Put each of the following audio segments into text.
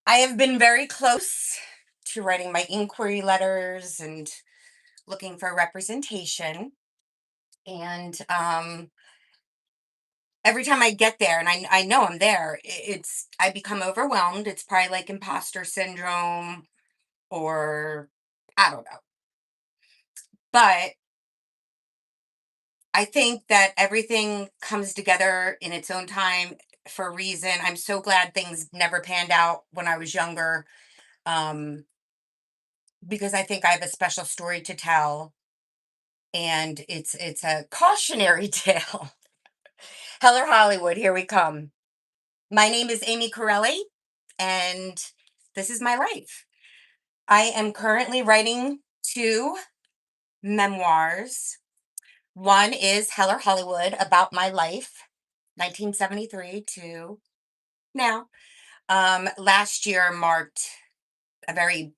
I have been very close to writing my inquiry letters and looking for representation. And every time I get there, and I know I'm there, I become overwhelmed. It's probably like imposter syndrome, or I don't know. But I think that everything comes together in its own time for a reason. I'm so glad things never panned out when I was younger, um, because I think I have a special story to tell, and it's a cautionary tale. Heller Hollywood, here we come. My name is Amy Corelli, and this is my life. I am currently writing two memoirs. One is Heller Hollywood, about my life, 1973 to now. Last year marked a very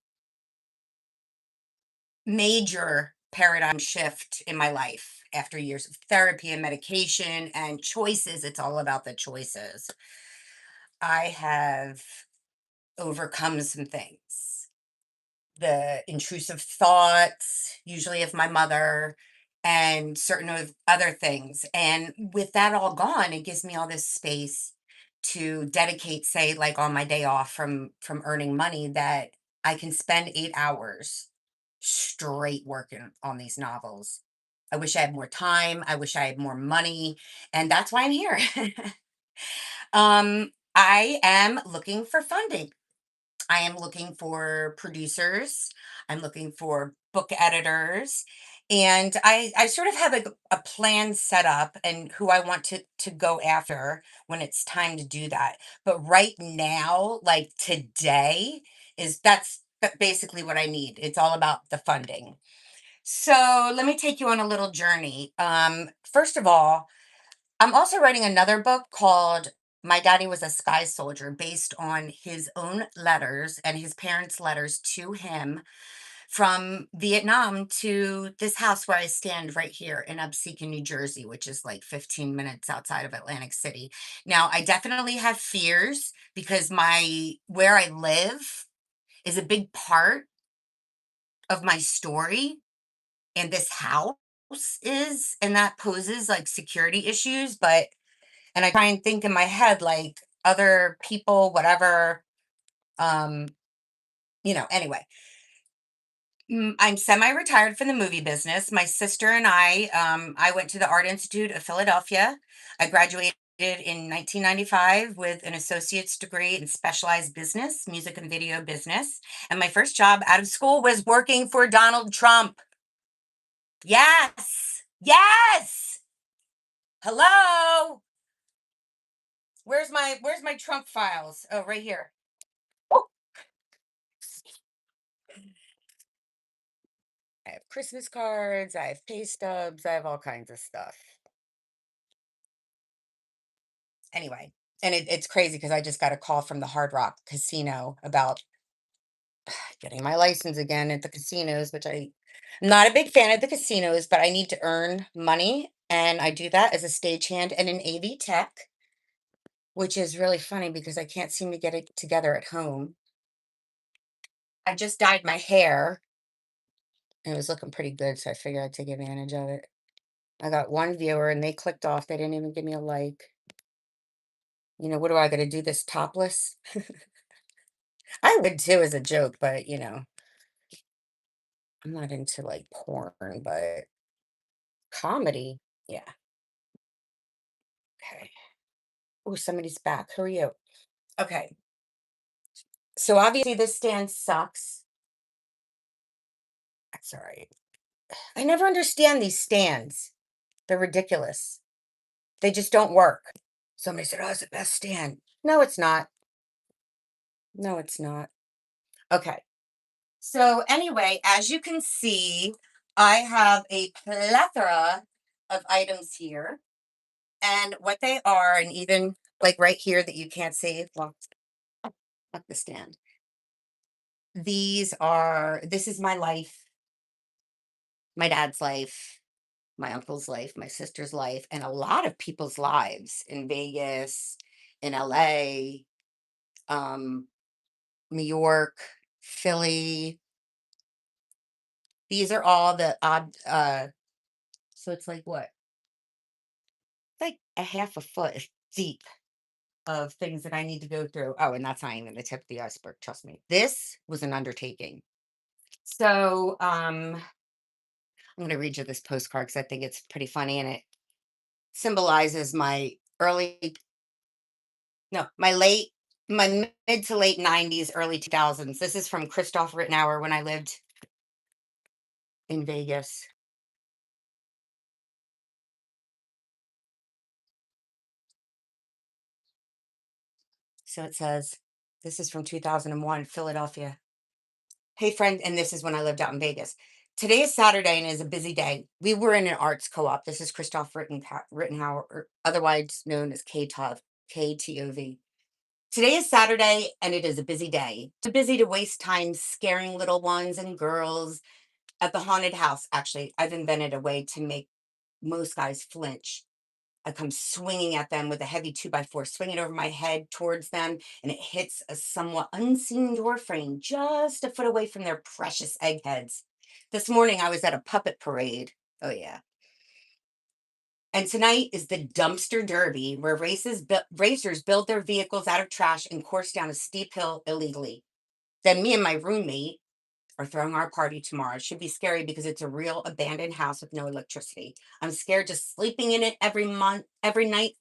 major paradigm shift in my life after years of therapy and medication and choices. It's all about the choices. I have overcome some things. The intrusive thoughts, usually of my mother, and certain of other things. And with that all gone, it gives me all this space to dedicate, say, like on my day off from earning money, that I can spend 8 hours straight working on these novels. I wish I had more time. I wish I had more money. And that's why I'm here. I am looking for funding. I am looking for producers. I'm looking for book editors. And I sort of have a plan set up and who I want to go after when it's time to do that. But right now, like today, that's basically what I need. It's all about the funding. So let me take you on a little journey. First of all, I'm also writing another book called My Daddy Was a Sky Soldier, based on his own letters and his parents' letters to him from Vietnam to this house where I stand right here in Upseekin, New Jersey, which is like 15 minutes outside of Atlantic City. Now, I definitely have fears because my where I live is a big part of my story, and this house is, and that poses like security issues. But and I try and think in my head like other people, whatever. Um, anyway, I'm semi-retired from the movie business. My sister and I went to the Art Institute of Philadelphia. I graduated in 1995 with an associate's degree in specialized business, music and video business. And my first job out of school was working for Donald Trump. Yes. Yes. Hello. Where's my Trump files? Oh, right here. Oh, I have Christmas cards, I have pay stubs, I have all kinds of stuff. Anyway, and it's crazy because I just got a call from the Hard Rock Casino about getting my license again at the casinos, which I'm not a big fan of the casinos, but I need to earn money. And I do that as a stagehand and an AV tech, which is really funny because I can't seem to get it together at home. I just dyed my hair and it was looking pretty good, so I figured I'd take advantage of it. I got one viewer and they clicked off. They didn't even give me a like. What do I gotta do this topless? I would too as a joke, but I'm not into like porn, but comedy, yeah. Okay. Oh, somebody's back. Hurry up. Okay. So obviously this stand sucks. That's all right. I never understand these stands. They're ridiculous. They just don't work. Somebody said, "Oh, it's the best stand." No, it's not. No, it's not. Okay. So anyway, as you can see, I have a plethora of items here, and what they are, and even like right here that you can't see, well, fuck the stand. This is my life, my dad's life, my uncle's life, my sister's life, and a lot of people's lives in Vegas, in LA. New York, Philly. These are all the odd, so it's like what? Like a half a foot deep of things that I need to go through. Oh, and that's not even the tip of the iceberg, trust me. This was an undertaking. So, I'm gonna read you this postcard because I think it's pretty funny and it symbolizes my early no, my mid to late 90s, early 2000s. This is from Christoph Rittenauer when I lived in Vegas. So it says, this is from 2001, Philadelphia. Hey, friend, and this is when I lived out in Vegas. Today is Saturday and is a busy day. We were in an arts co-op. This is Christoph Rittenauer, or otherwise known as KTOV, KTOV. Today is Saturday and it is a busy day. Too busy to waste time scaring little ones and girls at the haunted house. Actually, I've invented a way to make most guys flinch. I come swinging at them with a heavy 2x4, swing it over my head towards them, and it hits a somewhat unseen door frame just a foot away from their precious eggheads. This morning, I was at a puppet parade. Oh, yeah. And tonight is the dumpster derby where racers build their vehicles out of trash and course down a steep hill illegally. Then me and my roommate are throwing our party tomorrow. It should be scary because it's a real abandoned house with no electricity. I'm scared just sleeping in it every night,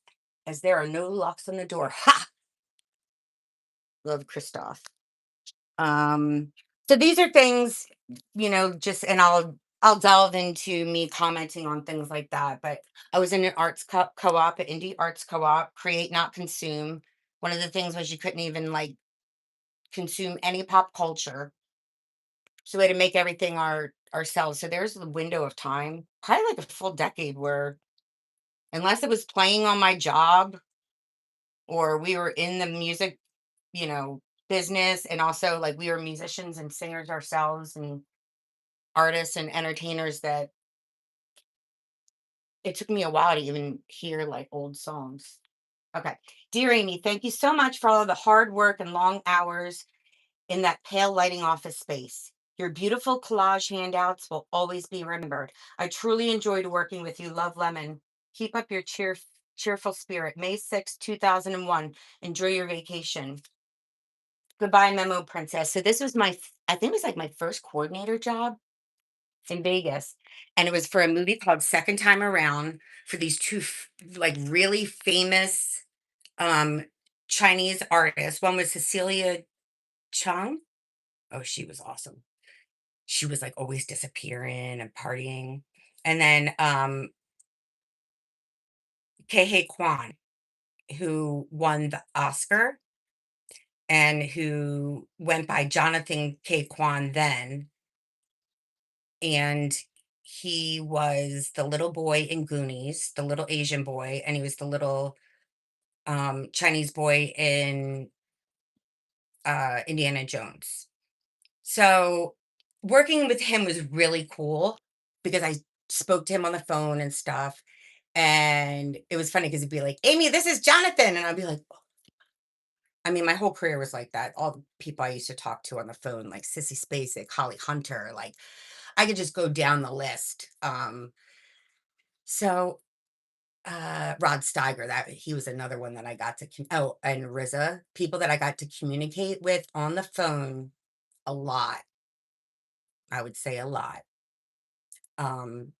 as there are no locks on the door. Ha! Love Christoph. Um, so these are things, just and I'll delve into me commenting on things like that. But I was in an arts co-op, an indie arts co-op, create not consume. One of the things was you couldn't even like consume any pop culture. So we had to make everything ourselves. So there's the window of time, probably like a full decade where unless it was playing on my job or we were in the music, you know, business and also like we were musicians and singers ourselves and artists and entertainers that it took me a while to even hear like old songs. Okay. Dear Amy, thank you so much for all of the hard work and long hours in that pale lighting office space. Your beautiful collage handouts will always be remembered. I truly enjoyed working with you. Love Lemon. Keep up your cheerful spirit. May 6th, 2001. Enjoy your vacation. Goodbye, Memo Princess. So this was I think it was like my first coordinator job in Vegas. And it was for a movie called Second Time Around for these two like really famous um Chinese artists. One was Cecilia Chung. Oh, she was awesome. She was like always disappearing and partying. And then Kei Kwan, who won the Oscar and who went by Jonathan K. Kwan then. And he was the little boy in Goonies, the little Asian boy, and he was the little Chinese boy in Indiana Jones. So working with him was really cool because I spoke to him on the phone and stuff. And it was funny because he'd be like, Amy, this is Jonathan. And I'd be like, "Oh." I mean, my whole career was like that. All the people I used to talk to on the phone, like Sissy Spacek, Holly Hunter, like I could just go down the list. So Rod Steiger, that he was another one that I got to oh, and RZA, people that I got to communicate with on the phone a lot. I would say a lot. Um,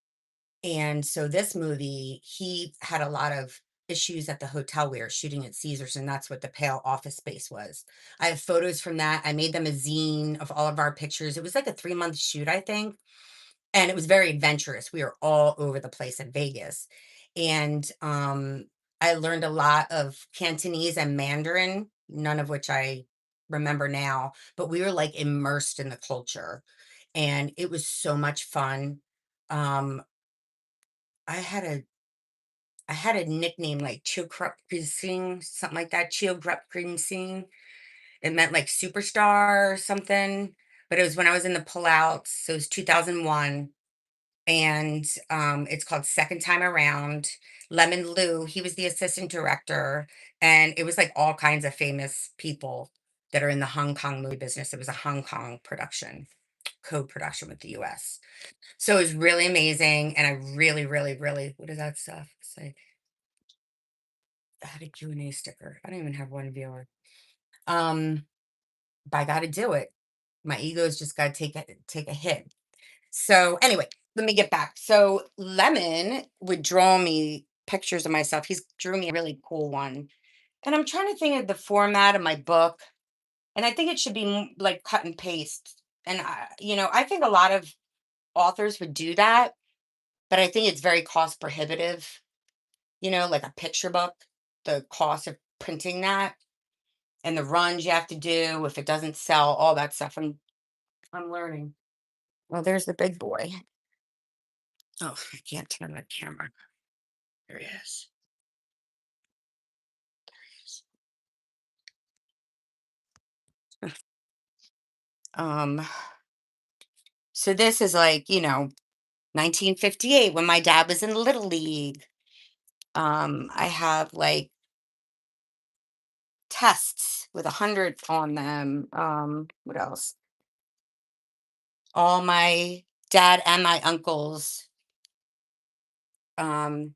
And so this movie, he had a lot of issues at the hotel we were shooting at Caesars, and that's what the pale office space was. I have photos from that. I made them a zine of all of our pictures. It was like a 3-month shoot, I think. And it was very adventurous. We were all over the place in Vegas. And I learned a lot of Cantonese and Mandarin, none of which I remember now, but we were like immersed in the culture. And it was so much fun. Um, I had a I had a nickname like Singh, something like that. Singh. It meant like superstar or something. But it was when I was in the pullouts. So it was 2001. And it's called Second Time Around. Lemon Lou, he was the assistant director. And it was like all kinds of famous people. that are in the Hong Kong movie business. It was a Hong Kong production, co-production with the US. So it was really amazing. And I really, really, really, what is that stuff say? I had a Q&A sticker. I don't even have one viewer. Um, but I got to do it. My ego's just got to take a hit. So anyway, let me get back. So Lemon would draw me pictures of myself. He's drew me a really cool one. And I'm trying to think of the format of my book. And I think it should be like cut and paste. And I think a lot of authors would do that, but I think it's very cost prohibitive, like a picture book, the cost of printing that and the runs you have to do if it doesn't sell, all that stuff. I'm learning. Well, there's the big boy. Oh, I can't turn the camera. There he is. Um, so this is like, 1958 when my dad was in Little League. I have like tests with 100 on them. What else? All my dad and my uncles um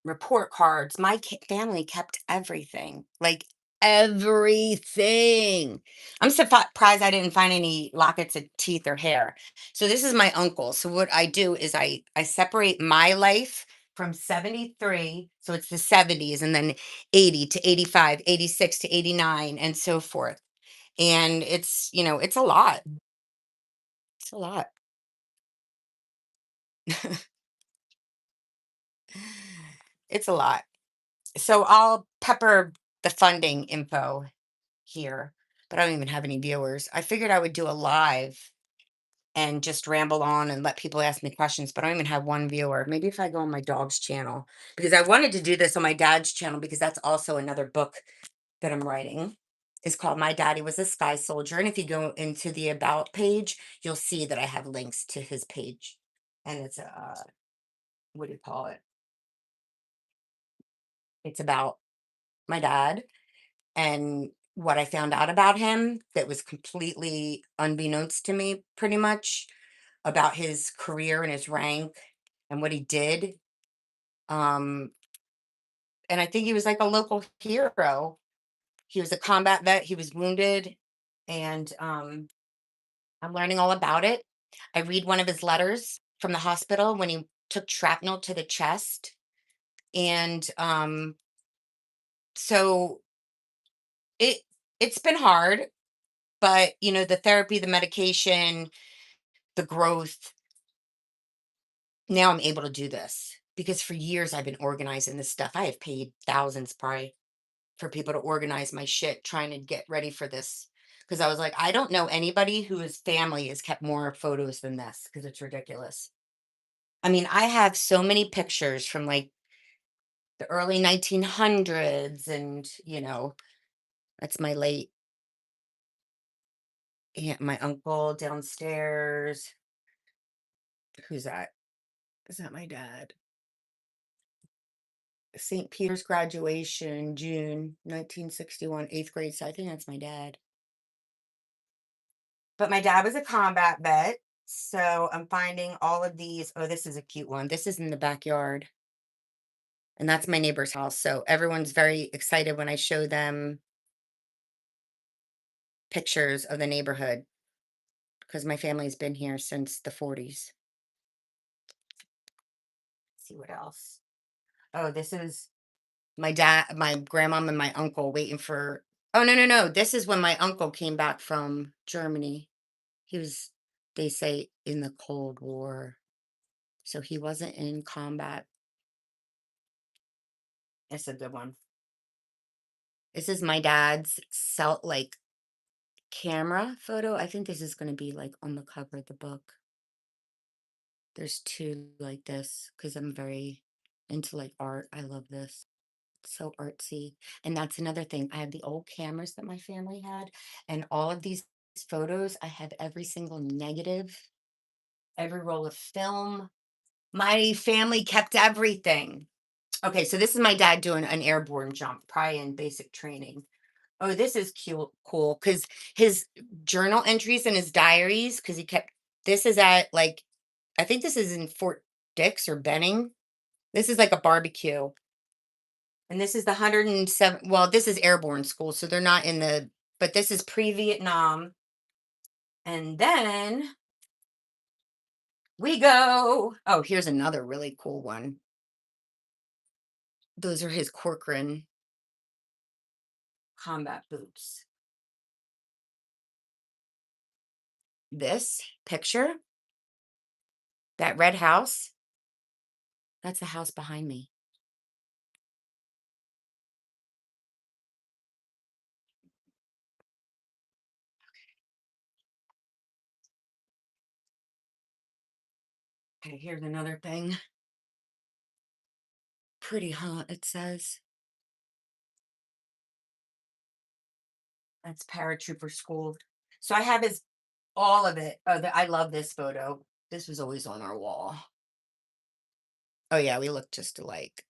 report cards. My family kept everything, like everything. I'm surprised I didn't find any lockets of teeth or hair. So this is my uncle. So what I do is I separate my life from 73, so it's the 70s, and then 80 to 85, 86 to 89, and so forth. And it's a lot. It's a lot. It's a lot. So I'll pepper the funding info here, but I don't even have any viewers. I figured I would do a live and just ramble on and let people ask me questions, but I don't even have one viewer. Maybe if I go on my dog's channel, because I wanted to do this on my dad's channel, because that's also another book that I'm writing. It's called My Daddy Was a Sky Soldier. And if you go into the About page, you'll see that I have links to his page. And it's, what do you call it? It's about my dad and what I found out about him that was completely unbeknownst to me, pretty much, about his career and his rank and what he did. Um, and I think he was like a local hero. He was a combat vet, he was wounded, and I'm learning all about it. I read one of his letters from the hospital when he took shrapnel to the chest. And so it it's been hard, but the therapy, the medication, the growth, now I'm able to do this because for years I've been organizing this stuff. I have paid thousands probably for people to organize my shit trying to get ready for this. Because I was like, I don't know anybody whose family has kept more photos than this because it's ridiculous. I mean, I have so many pictures from like the early 1900s, and that's my late aunt, my uncle downstairs. Who's that? Is that my dad? St. Peter's graduation, June 1961, eighth grade. So I think that's my dad. But my dad was a combat vet. So I'm finding all of these. Oh, this is a cute one. This is in the backyard. And that's my neighbor's house. So everyone's very excited when I show them pictures of the neighborhood because my family's been here since the 40s. See what else. Oh, this is my dad, my grandmom, and my uncle waiting for. Oh, no, no, no. This is when my uncle came back from Germany. He was, they say, in the Cold War. So he wasn't in combat. It's a good one. This is my dad's like camera photo. I think this is going to be like on the cover of the book. There's two like this because I'm very into like art. I love this. So artsy. And that's another thing. I have the old cameras that my family had, and all of these photos, I have every single negative, every roll of film. My family kept everything. Okay, so this is my dad doing an airborne jump, probably in basic training. Oh, this is cute, cool because his journal entries and his diaries, because he kept. This is at like, I think this is in Fort Dix or Benning. This is like a barbecue, and this is the 107. Well, this is airborne school, so they're not in the. But this is pre-Vietnam, and then we go. Oh, here's another really cool one. Those are his Corcoran combat boots. This picture, that red house, that's the house behind me. Okay, here's another thing. Pretty, huh? It says that's paratrooper school. So I have his all of it. Oh, I love this photo. This was always on our wall. Oh yeah, we look just alike.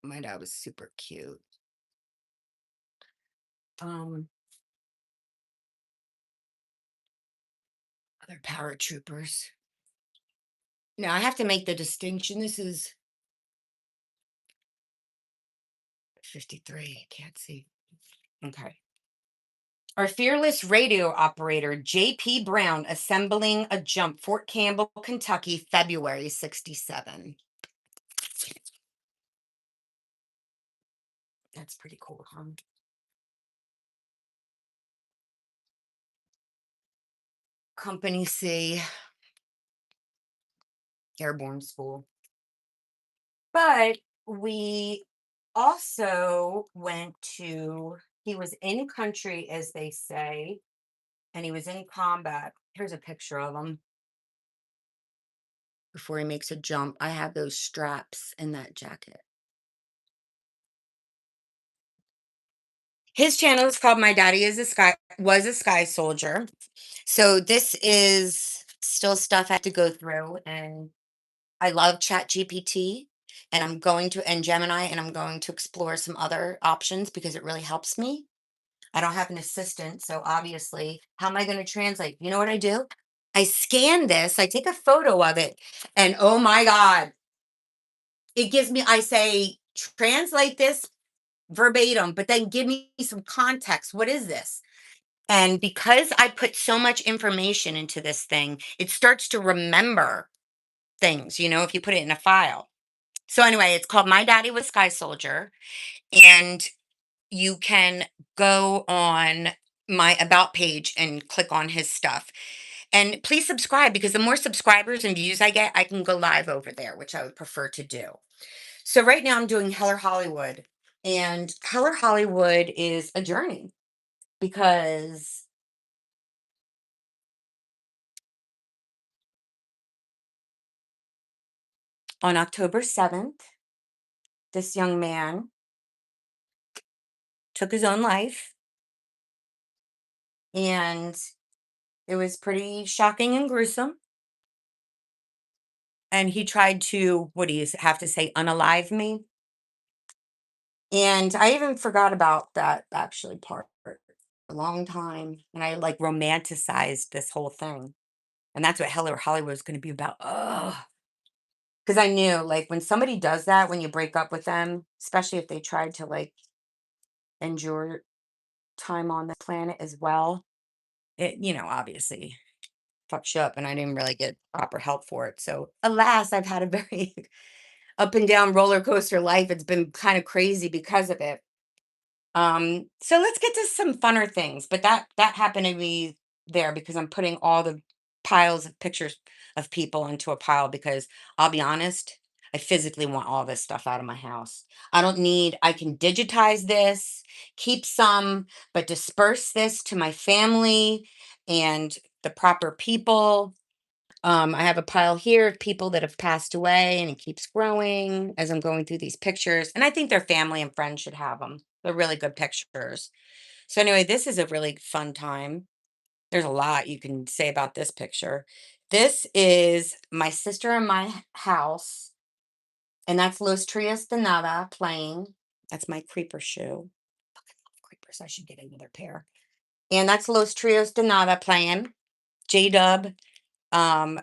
My dad was super cute. Um, Other paratroopers. Now I have to make the distinction. This is 53. Can't see. Okay. Our fearless radio operator, J.P. Brown, assembling a jump, Fort Campbell, Kentucky, February 67. That's pretty cool, huh? Company C, airborne school. But we also went to, he was in country, as they say, and he was in combat. Here's a picture of him before he makes a jump. I have those straps in that jacket. His channel is called My Daddy is a Sky was a Sky Soldier. So this is still stuff I have to go through, and I love Chat GPT, and I'm going to and Gemini, and I'm going to explore some other options because it really helps me. I don't have an assistant, so obviously, how am I going to translate? You know what I do? I scan this, I take a photo of it, and oh my God, it gives me, I say, translate this verbatim, but then give me some context. What is this? And because I put so much information into this thing, it starts to remember things, if you put it in a file. So anyway, it's called My Daddy Was Sky Soldier, and you can go on my about page and click on his stuff. And please subscribe because the more subscribers and views I get, I can go live over there, which I would prefer to do. So right now I'm doing Heller Hollywood, and Heller Hollywood is a journey because on October 7th, this young man took his own life, and it was pretty shocking and gruesome. And he tried to, what do you have to say, unalive me? And I even forgot about that actually part for a long time. And I like romanticized this whole thing. And that's what Heller Hollywood was going to be about. Oh, because I knew like when somebody does that, when you break up with them, especially if they tried to like endure time on the planet as well, it, obviously fucks you up. And I didn't really get proper help for it. So, alas, I've had a very up and down roller coaster life. It's been kind of crazy because of it. So let's get to some funner things, but that happened to be there because I'm putting all the piles of pictures of people into a pile because I'll be honest, I physically want all this stuff out of my house. I can digitize this, keep some, but disperse this to my family and the proper people. I have a pile here of people that have passed away, and it keeps growing as I'm going through these pictures. And I think their family and friends should have them. They're really good pictures. So, anyway, this is a really fun time. There's a lot you can say about this picture. This is my sister and my house, and that's Los Trias de Nada playing. That's my creeper shoe. $5. I should get another pair. And that's Los Trios de Nada playing. J Dub, um,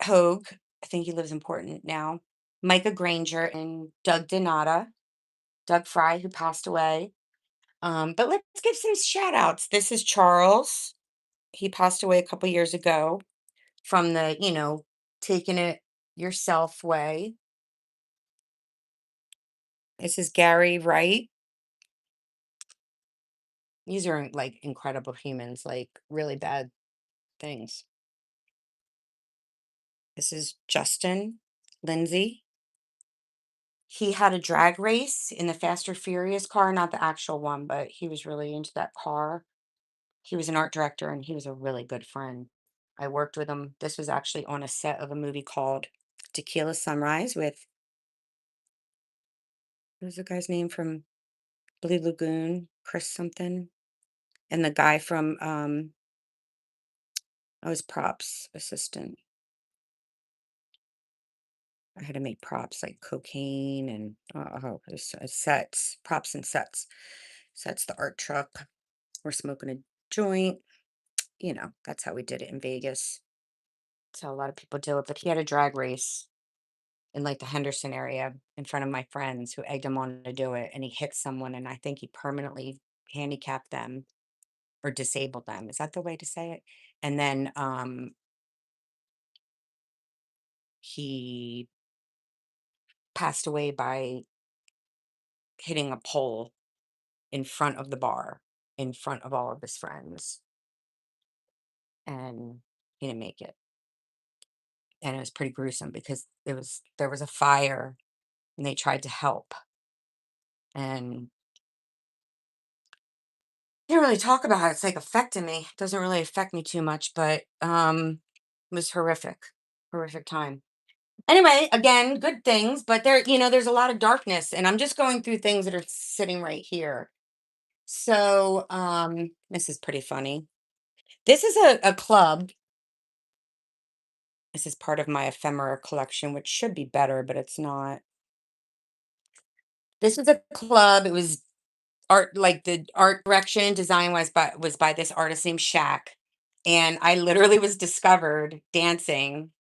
Hogue. I think he lives in Portland now. Micah Granger and Doug Donata, Doug Fry, who passed away. But let's give some shout outs. This is Charles. He passed away a couple years ago from the, taking it yourself way. This is Gary Wright. These are like incredible humans, like really bad things. This is Justin Lindsay. He had a drag race in the Fast or Furious car, not the actual one, but he was really into that car. He was an art director and he was a really good friend. I worked with him. This was actually on a set of a movie called Tequila Sunrise with, what was the guy's name from Blue Lagoon? Chris something. And the guy from I was props assistant. I had to make props like cocaine and sets, props and sets. Sets the art truck. We're smoking a joint. That's how we did it in Vegas. That's how a lot of people do it. But he had a drag race in like the Henderson area in front of my friends who egged him on to do it. And he hit someone, and I think he permanently handicapped them or disabled them. Is that the way to say it? And then he passed away by hitting a pole in front of the bar, in front of all of his friends. And he didn't make it. And it was pretty gruesome because there was a fire and they tried to help. And I can't really talk about how it's like affecting me. It doesn't really affect me too much, but it was horrific. Horrific time. Anyway, again, good things, but there's a lot of darkness, and I'm just going through things that are sitting right here. So, this is pretty funny. This is a club. This is part of my ephemera collection, which should be better, but it's not. This is a club. It was art, like the art direction design was by this artist named Shaq. And I literally was discovered dancing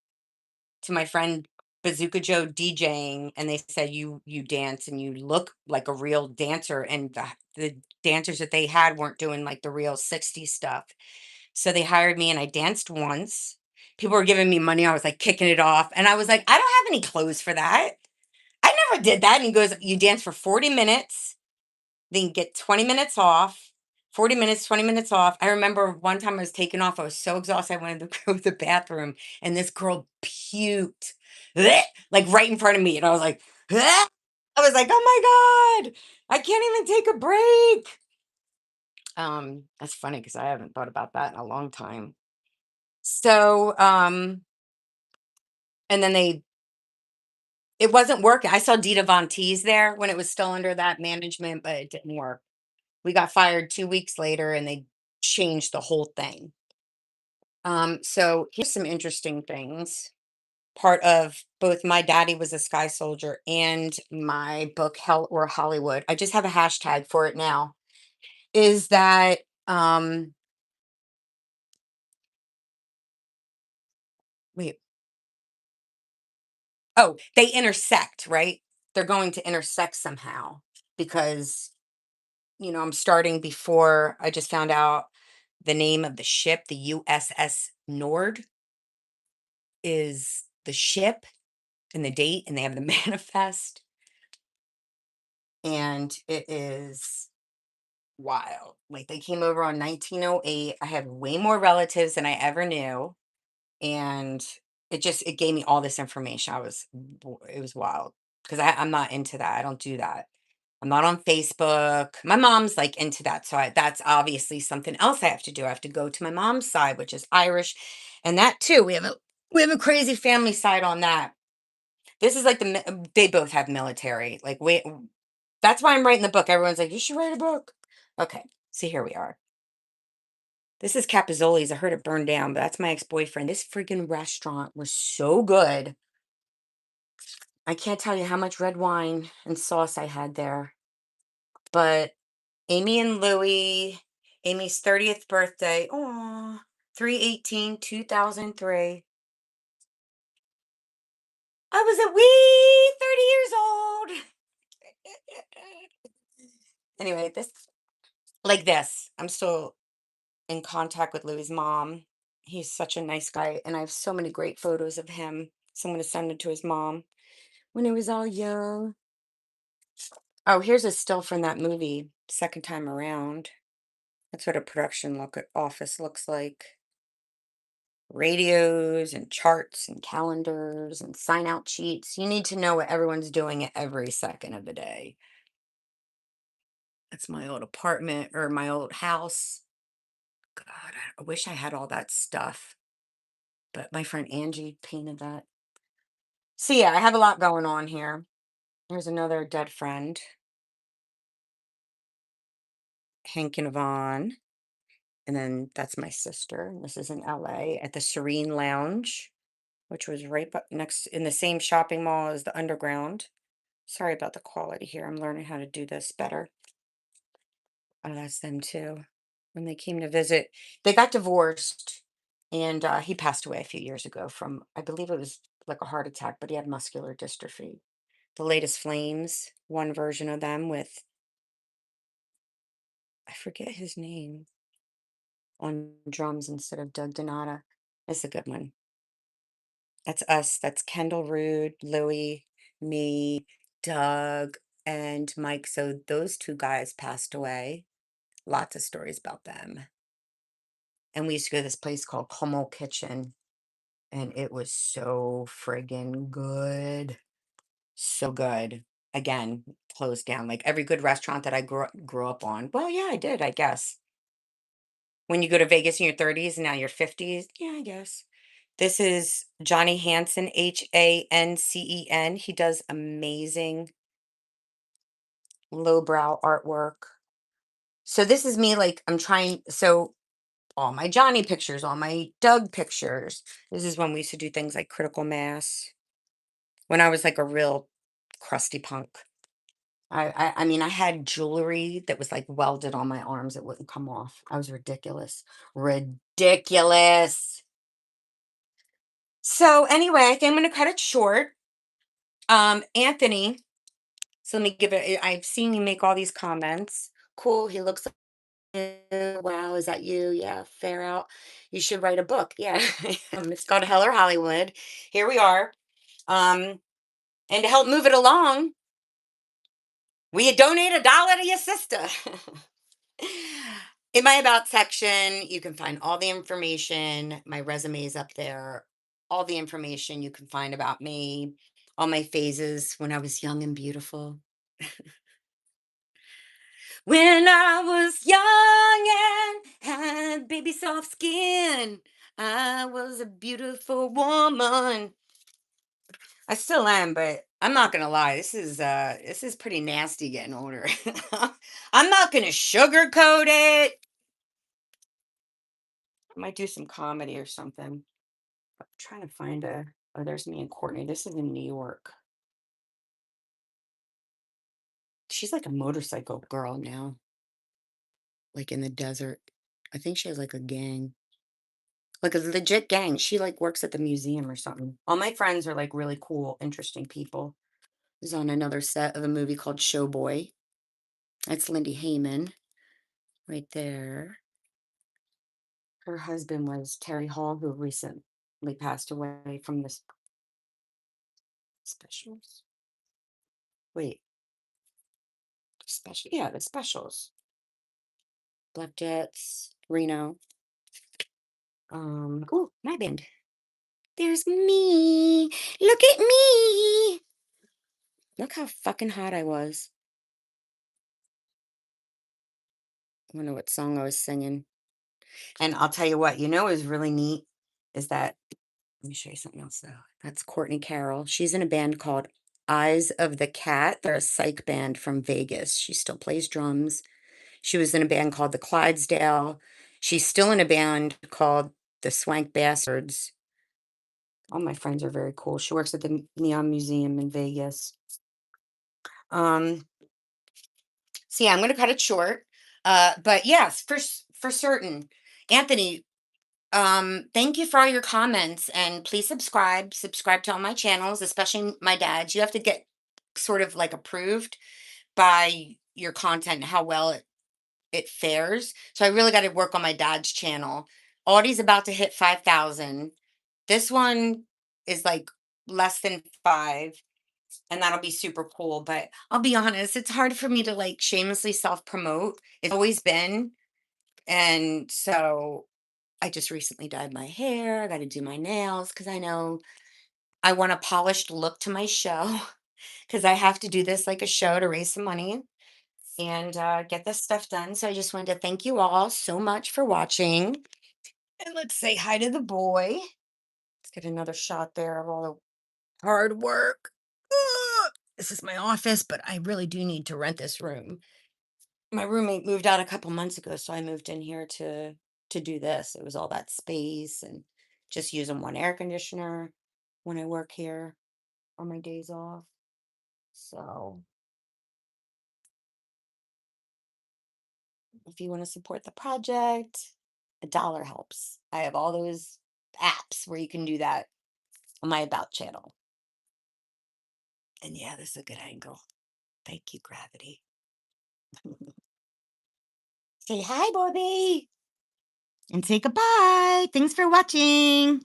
to my friend Bazooka Joe DJing, and they said you dance and you look like a real dancer, and the dancers that they had weren't doing like the real 60s stuff. So they hired me and I danced once. People were giving me money. I was like kicking it off. And I was like, I don't have any clothes for that. I never did that. And he goes, you dance for 40 minutes, then get 20 minutes off. 40 minutes, 20 minutes off. I remember one time I was taking off. I was so exhausted. I wanted to go to the bathroom, and this girl puked bleh, like right in front of me. And I was like, bleh. I was like, oh my God, I can't even take a break. That's funny because I haven't thought about that in a long time. So, and then it wasn't working. I saw Dita Von Teese there when it was still under that management, but it didn't work. We got fired 2 weeks later and they changed the whole thing. So here's some interesting things. Part of both my daddy was a sky soldier and my book Hell or Hollywood. I just have a hashtag for it now. Is that wait, oh, they intersect, right? They're going to intersect somehow because I'm starting before I just found out the name of the ship, the USS Nord is the ship and the date, and they have the manifest, and it is wild. Like they came over on 1908. I have way more relatives than I ever knew, and it gave me all this information. It was wild because I'm not into that. I don't do that. I'm not on Facebook. My mom's like into that, so that's obviously something else I have to do. I have to go to my mom's side, which is Irish, and that too. We have a crazy family side on that. This is like they both have military. Like that's why I'm writing the book. Everyone's like, you should write a book. Okay, see here we are. This is Capizzoli's. I heard it burned down, but that's my ex-boyfriend. This freaking restaurant was so good. I can't tell you how much red wine and sauce I had there, but Amy and Louie, Amy's 30th birthday. Oh, 3/18/2003. I was a wee 30 years old. Anyway, this. I'm still in contact with Louie's mom. He's such a nice guy, and I have so many great photos of him. So I'm gonna send it to his mom when he was all young. Oh, here's a still from that movie, Second Time Around. That's what a production office looks like. Radios and charts and calendars and sign out sheets. You need to know what everyone's doing at every second of the day. That's my old apartment or my old house. God, I wish I had all that stuff, but my friend Angie painted that. So yeah, I have a lot going on here. Here's another dead friend, Hank and Yvonne. And then that's my sister. And this is in LA at the Serene Lounge, which was right next in the same shopping mall as the Underground. Sorry about the quality here. I'm learning how to do this better. Oh, that's them too. When they came to visit, they got divorced, and he passed away a few years ago from, I believe it was like a heart attack, but he had muscular dystrophy. The latest Flames, one version of them with, I forget his name, on drums instead of Doug Donata. It's a good one. That's us. That's Kendall Rude, Louie, me, Doug, and Mike. So those two guys passed away. Lots of stories about them. And we used to go to this place called Como Kitchen, and it was so friggin' good. So good. Again, closed down. Like every good restaurant that I grew up on. Well, yeah, I did, I guess. When you go to Vegas in your 30s and now you're 50s, yeah, I guess. This is Johnny Hansen, Hancen. He does amazing lowbrow artwork. So this is me, like, I'm trying. So all my Johnny pictures, all my Doug pictures. This is when we used to do things like Critical Mass. When I was like a real crusty punk. I mean, I had jewelry that was like welded on my arms. It wouldn't come off. I was ridiculous. Ridiculous. So anyway, I think I'm gonna cut it short. Anthony, so let me give it. I've seen you make all these comments. Cool. He looks like you. Wow, is that you? Yeah, fair out. You should write a book. Yeah. It's called Hell or Hollywood. Here we are. Um, and to help move it along, will you donate $1 to your sister? In my about section, you can find all the information. My resume is up there. All the information you can find about me, all my phases when I was young and beautiful. When I was young and had baby soft skin, I was a beautiful woman. I still am, but I'm not gonna lie. This is pretty nasty getting older. I'm not gonna sugarcoat it. I might do some comedy or something. I'm trying to find a. Oh, there's me and Courtney. This is in New York. She's like a motorcycle girl now, like in the desert. I think she has like a gang, like a legit gang. She like works at the museum or something. All my friends are like really cool, interesting people. Is on another set of a movie called Showboy. That's Lindy Hayman right there. Her husband was Terry Hall, who recently passed away from the specials. Wait, special? Yeah, the specials. Black Jets, Reno. Oh, my band. There's me. Look at me. Look how fucking hot I was. I wonder what song I was singing. And I'll tell you what, is really neat is that, let me show you something else though. That's Courtney Carroll. She's in a band called Eyes of the Cat. They're a psych band from Vegas. She still plays drums. She was in a band called the Clydesdale. She's still in a band called the Swank Bastards. All my friends are very cool. She works at the Neon Museum in Vegas. Um, so yeah, I'm gonna cut it short. But yes, for certain. Anthony, thank you for all your comments, and please subscribe to all my channels, especially my dad's. You have to get sort of like approved by your content and how well it fares. So I really got to work on my dad's channel. Audie's about to hit 5,000. This one is like less than 5, and that'll be super cool. But I'll be honest, it's hard for me to like shamelessly self promote. It's always been. And so I just recently dyed my hair. I got to do my nails because I know I want a polished look to my show because I have to do this like a show to raise some money and get this stuff done. So I just wanted to thank you all so much for watching. And let's say hi to the boy. Let's get another shot there of all the hard work. This is my office, but I really do need to rent this room. My roommate moved out a couple months ago, so I moved in here to do this. It was all that space and just using one air conditioner when I work here on my days off. So if you want to support the project, $1 helps. I have all those apps where you can do that on my About channel. And yeah, this is a good angle. Thank you, Gravity. Say hi, Bobby, and say goodbye. Thanks for watching.